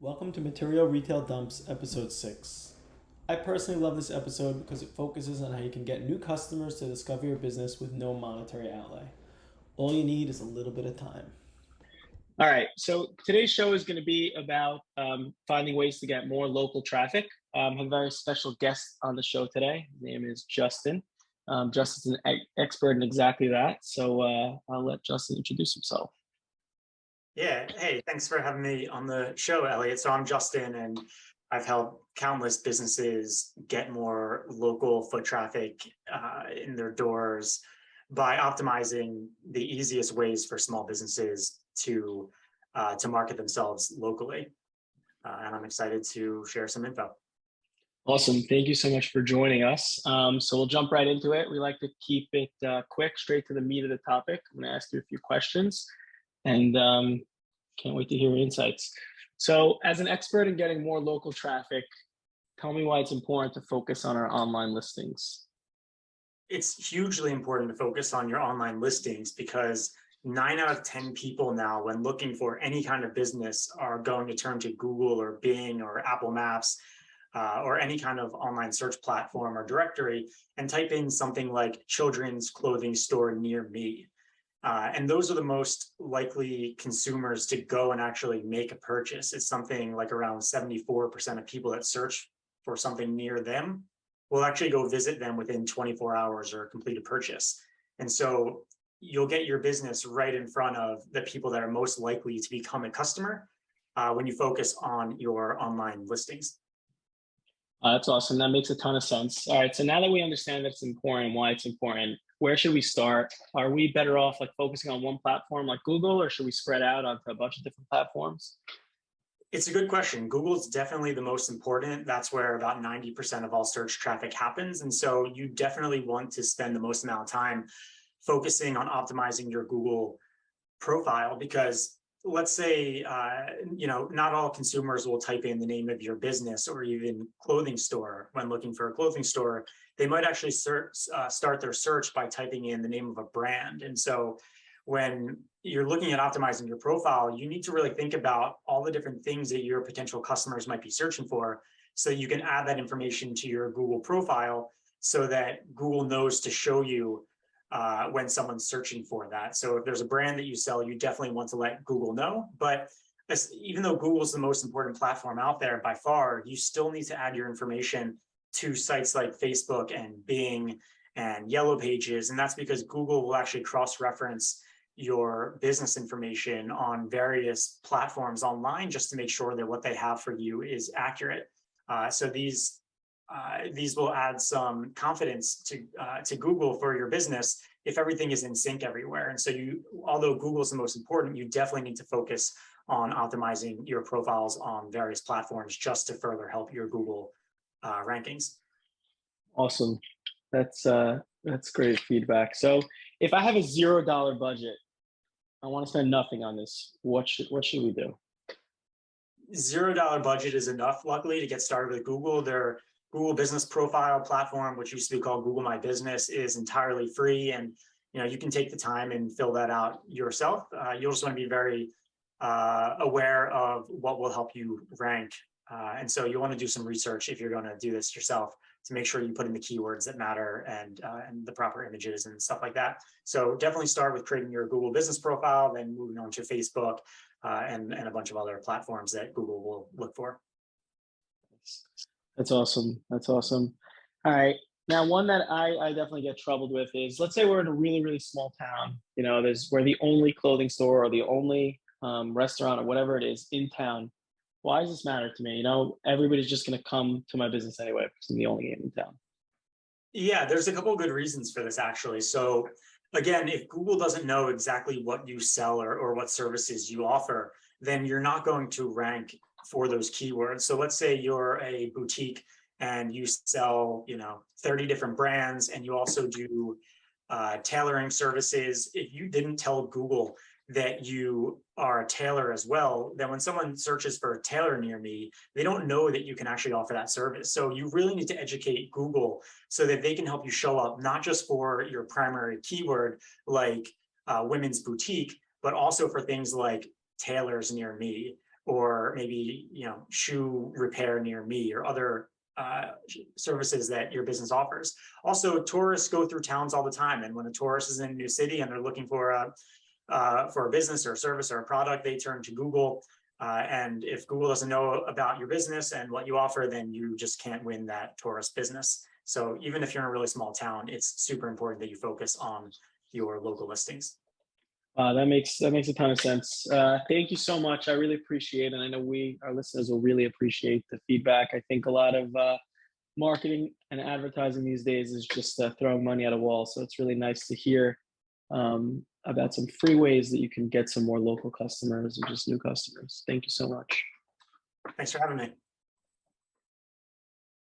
Welcome to Material Retail Dumps, Episode 6. I personally love this episode because it focuses on how you can get new customers to discover your business with no monetary outlay. All you need is a little bit of time. All right, so today's show is going to be about finding ways to get more local traffic. I have a very special guest on the show today. His name is Justin. Justin's an expert in exactly that, so I'll let Justin introduce himself. Yeah. Hey, thanks for having me on the show, Elliot. So I'm Justin, and I've helped countless businesses get more local foot traffic in their doors by optimizing the easiest ways for small businesses to market themselves locally. And I'm excited to share some info. Awesome. Thank you so much for joining us. So we'll jump right into it. We like to keep it quick, straight to the meat of the topic. I'm going to ask you a few questions, and can't wait to hear your insights. So as an expert in getting more local traffic, tell me why it's important to focus on our online listings. It's hugely important to focus on your online listings because 9 out of 10 people now, when looking for any kind of business, are going to turn to Google or Bing or Apple Maps or any kind of online search platform or directory and type in something like children's clothing store near me. And those are the most likely consumers to go and actually make a purchase. It's something like around 74% of people that search for something near them will actually go visit them within 24 hours or complete a purchase. And so you'll get your business right in front of the people that are most likely to become a customer when you focus on your online listings. That's awesome. That makes a ton of sense. All right. So now that we understand that it's important, why it's important, where should we start? Are we better off like focusing on one platform like Google, or should we spread out onto a bunch of different platforms? It's a good question. Google's definitely the most important. That's where about 90% of all search traffic happens. And so you definitely want to spend the most amount of time focusing on optimizing your Google profile, because let's say, not all consumers will type in the name of your business or even clothing store when looking for a clothing store. They might actually start their search by typing in the name of a brand. And so when you're looking at optimizing your profile, you need to really think about all the different things that your potential customers might be searching for, so you can add that information to your Google profile so that Google knows to show you when someone's searching for that. So if there's a brand that you sell, you definitely want to let Google know. But even though Google's the most important platform out there by far, you still need to add your information to sites like Facebook and Bing and Yellow Pages. And that's because Google will actually cross-reference your business information on various platforms online just to make sure that what they have for you is accurate. So these will add some confidence to Google for your business if everything is in sync everywhere. And so although Google is the most important, you definitely need to focus on optimizing your profiles on various platforms just to further help your Google rankings. Awesome. That's great feedback. So if I have a $0 budget, I want to spend nothing on this, what should we do? $0 budget is enough, luckily, to get started with Google. Their Google Business Profile platform, which used to be called Google My Business, is entirely free, and you can take the time and fill that out yourself. You'll just want to be very aware of what will help you rank, and so you want to do some research if you're going to do this yourself to make sure you put in the keywords that matter and the proper images and stuff like that. So definitely start with creating your Google Business Profile, then moving on to Facebook and a bunch of other platforms that Google will look for. That's awesome. That's awesome. All right. Now, one that I definitely get troubled with is, let's say we're in a really, really small town. We're the only clothing store or the only restaurant or whatever it is in town. Why does this matter to me? Everybody's just going to come to my business anyway because I'm the only game in town. Yeah, there's a couple of good reasons for this, actually. So again, if Google doesn't know exactly what you sell or what services you offer, then you're not going to rank for those keywords. So let's say you're a boutique and you sell, 30 different brands, and you also do tailoring services. If you didn't tell Google that you are a tailor as well, then when someone searches for a tailor near me, they don't know that you can actually offer that service. So you really need to educate Google so that they can help you show up, not just for your primary keyword like women's boutique, but also for things like tailors near me or maybe, shoe repair near me, or other services that your business offers. Also, tourists go through towns all the time, and when a tourist is in a new city and they're looking for a business or a service or a product, they turn to Google. And if Google doesn't know about your business and what you offer, then you just can't win that tourist business. So even if you're in a really small town, it's super important that you focus on your local listings. That makes a ton of sense. Thank you so much. I really appreciate it. And I know our listeners will really appreciate the feedback. I think a lot of marketing and advertising these days is just throwing money at a wall. So it's really nice to hear about some free ways that you can get some more local customers and just new customers. Thank you so much. Thanks for having me.